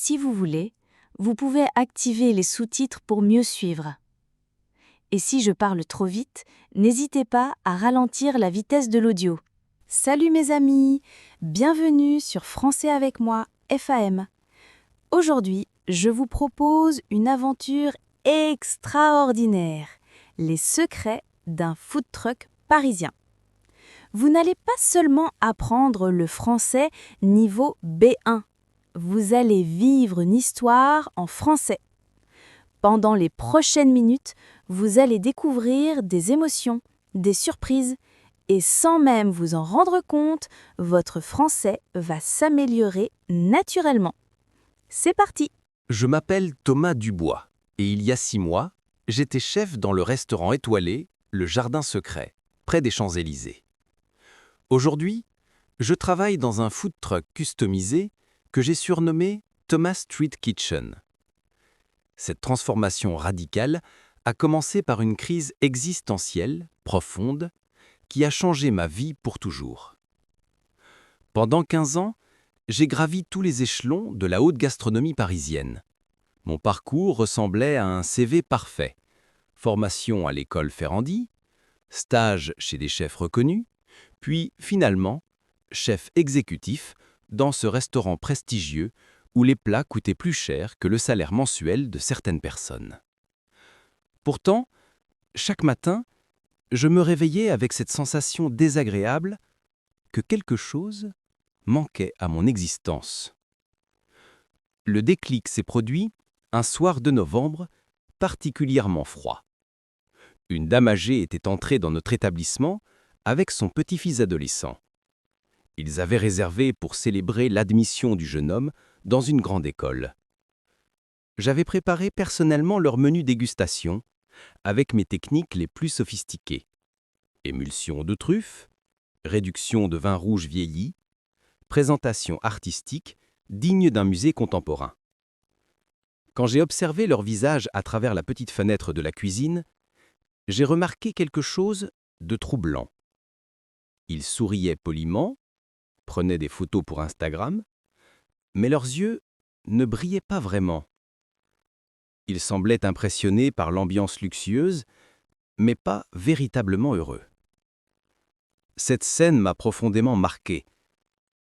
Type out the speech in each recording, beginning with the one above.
si vous voulez, vous pouvez activer les sous-titres pour mieux suivre. Et si je parle trop vite, n'hésitez pas à ralentir la vitesse de l'audio. Salut mes amis, bienvenue sur Français avec moi, FAM. Aujourd'hui, je vous propose une aventure extraordinaire, les secrets d'un food truck parisien. Vous n'allez pas seulement apprendre le français niveau B1, vous allez vivre une histoire en français. Pendant les prochaines minutes, vous allez découvrir des émotions, des surprises, et sans même vous en rendre compte, votre français va s'améliorer naturellement. C'est parti! Je m'appelle Thomas Dubois et il y a 6 mois, j'étais chef dans le restaurant étoilé Le Jardin Secret, près des Champs-Élysées. Aujourd'hui, je travaille dans un food truck customisé que j'ai surnommé Thomas Street Kitchen. Cette transformation radicale a commencé par une crise existentielle, profonde, qui a changé ma vie pour toujours. Pendant 15 ans, j'ai gravi tous les échelons de la haute gastronomie parisienne. Mon parcours ressemblait à un CV parfait. Formation à l'école Ferrandi, stage chez des chefs reconnus, puis finalement, chef exécutif dans ce restaurant prestigieux où les plats coûtaient plus cher que le salaire mensuel de certaines personnes. Pourtant, chaque matin, je me réveillais avec cette sensation désagréable que quelque chose manquait à mon existence. Le déclic s'est produit un soir de novembre particulièrement froid. Une dame âgée était entrée dans notre établissement avec son petit-fils adolescent. Ils avaient réservé pour célébrer l'admission du jeune homme dans une grande école. J'avais préparé personnellement leur menu dégustation avec mes techniques les plus sophistiquées. Émulsion de truffes, réduction de vin rouge vieilli, présentation artistique digne d'un musée contemporain. Quand j'ai observé leur visage à travers la petite fenêtre de la cuisine, j'ai remarqué quelque chose de troublant. Ils souriaient poliment, prenaient des photos pour Instagram, mais leurs yeux ne brillaient pas vraiment. Ils semblaient impressionnés par l'ambiance luxueuse, mais pas véritablement heureux. Cette scène m'a profondément marqué,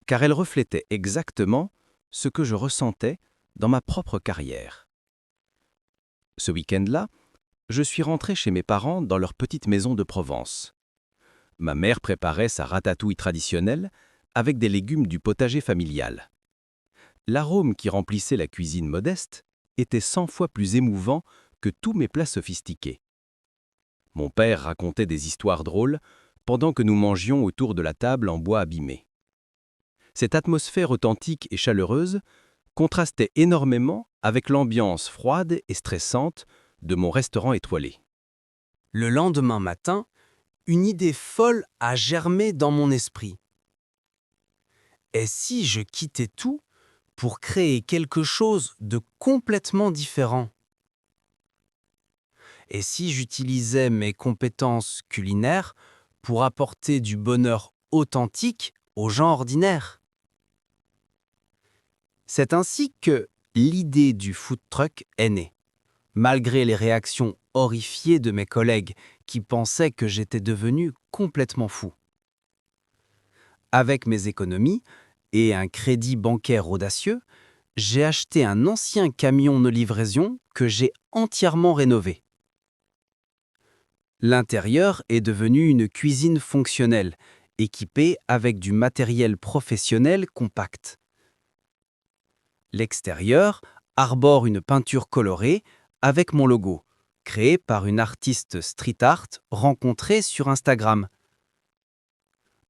car elle reflétait exactement ce que je ressentais dans ma propre carrière. Ce week-end-là, je suis rentré chez mes parents dans leur petite maison de Provence. Ma mère préparait sa ratatouille traditionnelle avec des légumes du potager familial. L'arôme qui remplissait la cuisine modeste était 100 fois plus émouvant que tous mes plats sophistiqués. Mon père racontait des histoires drôles pendant que nous mangions autour de la table en bois abîmé. Cette atmosphère authentique et chaleureuse contrastait énormément avec l'ambiance froide et stressante de mon restaurant étoilé. Le lendemain matin, une idée folle a germé dans mon esprit. Et si je quittais tout pour créer quelque chose de complètement différent? Et si j'utilisais mes compétences culinaires pour apporter du bonheur authentique aux gens ordinaires? C'est ainsi que l'idée du food truck est née, malgré les réactions horrifiées de mes collègues qui pensaient que j'étais devenu complètement fou. Avec mes économies et un crédit bancaire audacieux, j'ai acheté un ancien camion de livraison que j'ai entièrement rénové. L'intérieur est devenu une cuisine fonctionnelle, équipée avec du matériel professionnel compact. L'extérieur arbore une peinture colorée avec mon logo, créé par une artiste street art rencontrée sur Instagram.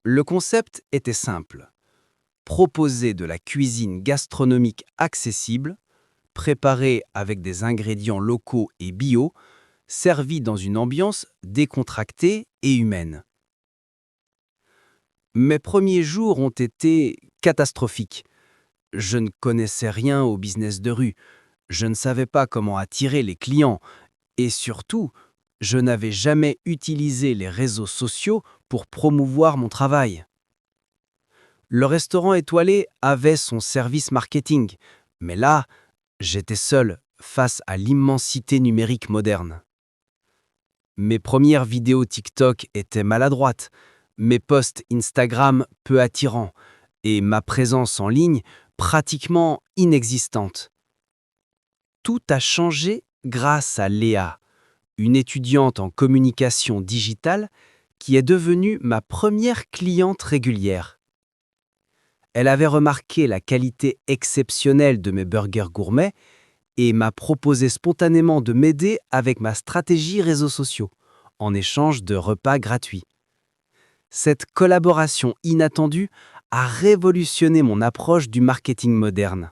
Le concept était simple. Proposer de la cuisine gastronomique accessible, préparée avec des ingrédients locaux et bio, servie dans une ambiance décontractée et humaine. Mes premiers jours ont été catastrophiques. Je ne connaissais rien au business de rue, je ne savais pas comment attirer les clients et surtout, je n'avais jamais utilisé les réseaux sociaux pour promouvoir mon travail. Le restaurant étoilé avait son service marketing, Mais là, j'étais seul face à l'immensité numérique moderne. Mes premières vidéos TikTok étaient maladroites, mes posts Instagram peu attirants et ma présence en ligne pratiquement inexistante. Tout a changé grâce à Léa, une étudiante en communication digitale qui est devenue ma première cliente régulière. Elle avait remarqué la qualité exceptionnelle de mes burgers gourmets et m'a proposé spontanément de m'aider avec ma stratégie réseaux sociaux, en échange de repas gratuits. Cette collaboration inattendue a révolutionné mon approche du marketing moderne.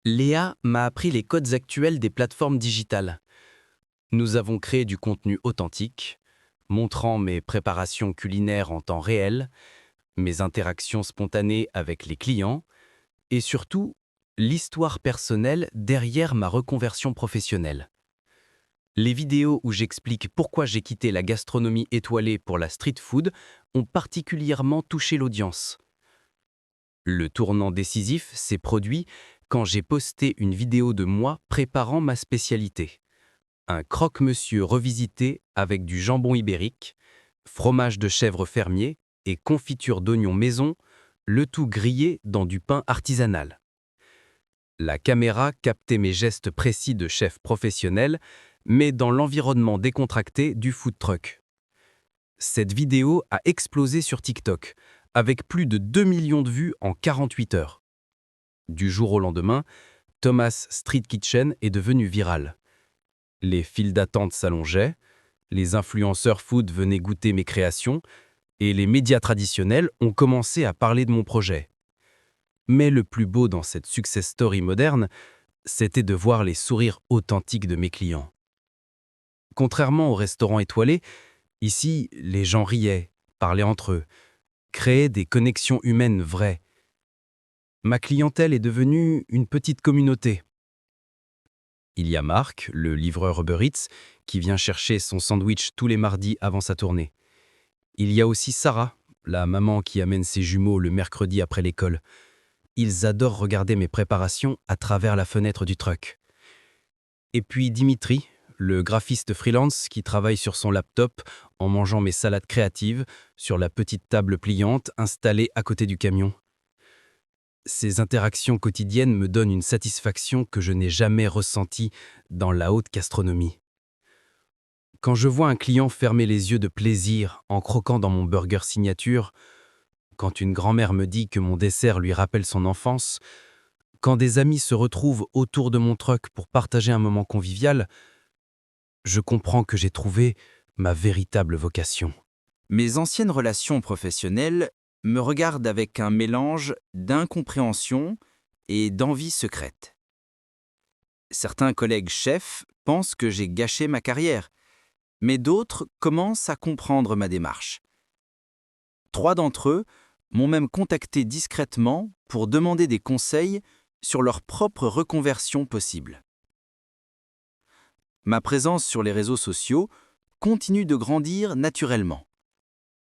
Léa m'a appris les codes actuels des plateformes digitales. Nous avons créé du contenu authentique, montrant mes préparations culinaires en temps réel, mes interactions spontanées avec les clients et surtout l'histoire personnelle derrière ma reconversion professionnelle. Les vidéos où j'explique pourquoi j'ai quitté la gastronomie étoilée pour la street food ont particulièrement touché l'audience. Le tournant décisif s'est produit quand j'ai posté une vidéo de moi préparant ma spécialité. Un croque-monsieur revisité avec du jambon ibérique, fromage de chèvre fermier et confiture d'oignons maison, le tout grillé dans du pain artisanal. La caméra captait mes gestes précis de chef professionnel, mais dans l'environnement décontracté du food truck. Cette vidéo a explosé sur TikTok, avec plus de 2 millions de vues en 48 heures. Du jour au lendemain, Thomas Street Kitchen est devenu viral. Les files d'attente s'allongeaient, les influenceurs food venaient goûter mes créations, et les médias traditionnels ont commencé à parler de mon projet. Mais le plus beau dans cette success story moderne, c'était de voir les sourires authentiques de mes clients. Contrairement au restaurant étoilé, ici, les gens riaient, parlaient entre eux, créaient des connexions humaines vraies. Ma clientèle est devenue une petite communauté. Il y a Marc, le livreur Uber Eats, qui vient chercher son sandwich tous les mardis avant sa tournée. Il y a aussi Sarah, la maman qui amène ses jumeaux le mercredi après l'école. Ils adorent regarder mes préparations à travers la fenêtre du truck. Et puis Dimitri, le graphiste freelance qui travaille sur son laptop en mangeant mes salades créatives sur la petite table pliante installée à côté du camion. Ces interactions quotidiennes me donnent une satisfaction que je n'ai jamais ressentie dans la haute gastronomie. Quand je vois un client fermer les yeux de plaisir en croquant dans mon burger signature, quand une grand-mère me dit que mon dessert lui rappelle son enfance, quand des amis se retrouvent autour de mon truck pour partager un moment convivial, je comprends que j'ai trouvé ma véritable vocation. Mes anciennes relations professionnelles me regardent avec un mélange d'incompréhension et d'envie secrète. Certains collègues chefs pensent que j'ai gâché ma carrière, mais d'autres commencent à comprendre ma démarche. 3 d'entre eux m'ont même contacté discrètement pour demander des conseils sur leur propre reconversion possible. Ma présence sur les réseaux sociaux continue de grandir naturellement.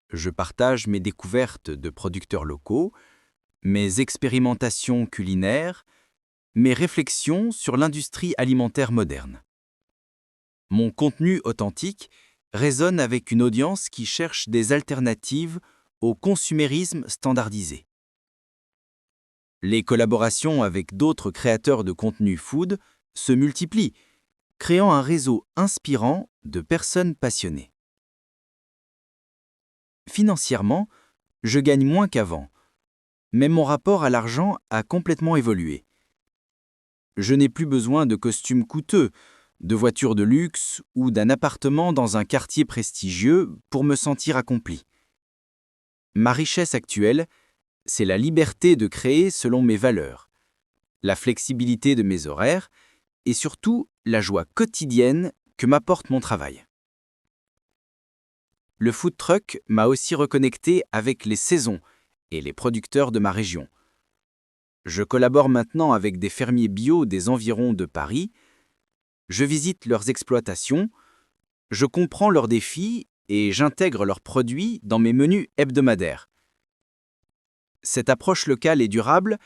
Je partage mes découvertes de producteurs locaux, mes expérimentations culinaires, mes réflexions sur l'industrie alimentaire moderne. Mon contenu authentique résonne avec une audience qui cherche des alternatives au consumérisme standardisé. Les collaborations avec d'autres créateurs de contenu food se multiplient, créant un réseau inspirant de personnes passionnées. Financièrement, je gagne moins qu'avant, mais mon rapport à l'argent a complètement évolué. Je n'ai plus besoin de costumes coûteux, de voitures de luxe ou d'un appartement dans un quartier prestigieux pour me sentir accompli. Ma richesse actuelle, c'est la liberté de créer selon mes valeurs, la flexibilité de mes horaires et surtout la joie quotidienne que m'apporte mon travail. Le food truck m'a aussi reconnecté avec les saisons et les producteurs de ma région. Je collabore maintenant avec des fermiers bio des environs de Paris, je visite leurs exploitations, je comprends leurs défis et j'intègre leurs produits dans mes menus hebdomadaires. Cette approche locale et durable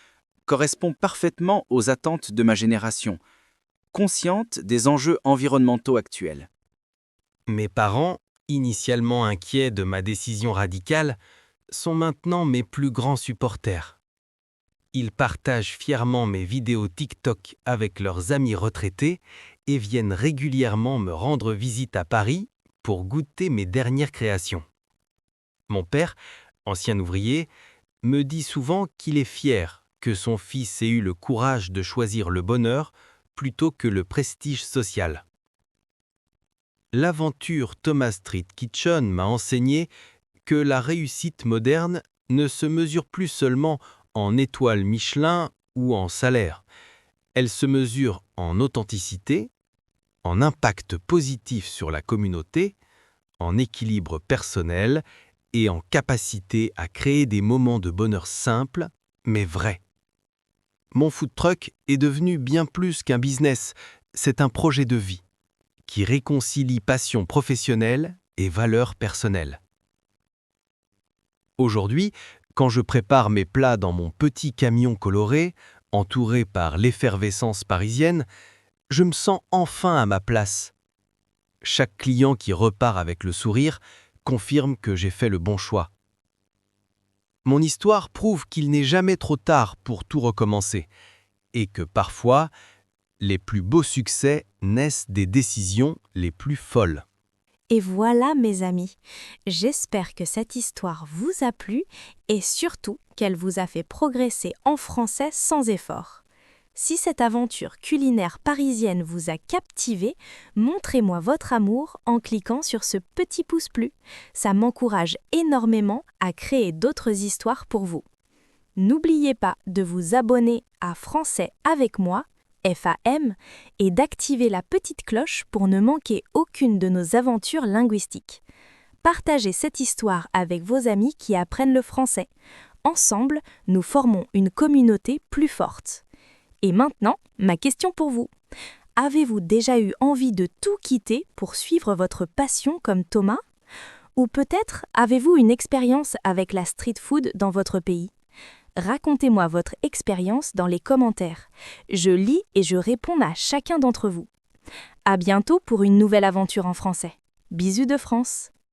correspond parfaitement aux attentes de ma génération, consciente des enjeux environnementaux actuels. Mes parents, initialement inquiets de ma décision radicale, sont maintenant mes plus grands supporters. Ils partagent fièrement mes vidéos TikTok avec leurs amis retraités et viennent régulièrement me rendre visite à Paris pour goûter mes dernières créations. Mon père, ancien ouvrier, me dit souvent qu'il est fier que son fils ait eu le courage de choisir le bonheur plutôt que le prestige social. L'aventure Thomas Street Kitchen m'a enseigné que la réussite moderne ne se mesure plus seulement en étoiles Michelin ou en salaire. Elle se mesure en authenticité, en impact positif sur la communauté, en équilibre personnel et en capacité à créer des moments de bonheur simples, mais vrais. Mon food truck est devenu bien plus qu'un business, c'est un projet de vie qui réconcilie passion professionnelle et valeurs personnelles. Aujourd'hui, quand je prépare mes plats dans mon petit camion coloré, entouré par l'effervescence parisienne, je me sens enfin à ma place. Chaque client qui repart avec le sourire confirme que j'ai fait le bon choix. Mon histoire prouve qu'il n'est jamais trop tard pour tout recommencer et que parfois, les plus beaux succès naissent des décisions les plus folles. Et voilà mes amis, j'espère que cette histoire vous a plu et surtout qu'elle vous a fait progresser en français sans effort. Si cette aventure culinaire parisienne vous a captivé, montrez-moi votre amour en cliquant sur ce petit pouce bleu. Ça m'encourage énormément à créer d'autres histoires pour vous. N'oubliez pas de vous abonner à Français avec moi, FAM, et d'activer la petite cloche pour ne manquer aucune de nos aventures linguistiques. Partagez cette histoire avec vos amis qui apprennent le français. Ensemble, nous formons une communauté plus forte. Et maintenant, ma question pour vous. Avez-vous déjà eu envie de tout quitter pour suivre votre passion comme Thomas? Ou peut-être avez-vous une expérience avec la street food dans votre pays? Racontez-moi votre expérience dans les commentaires. Je lis et je réponds à chacun d'entre vous. À bientôt pour une nouvelle aventure en français. Bisous de France!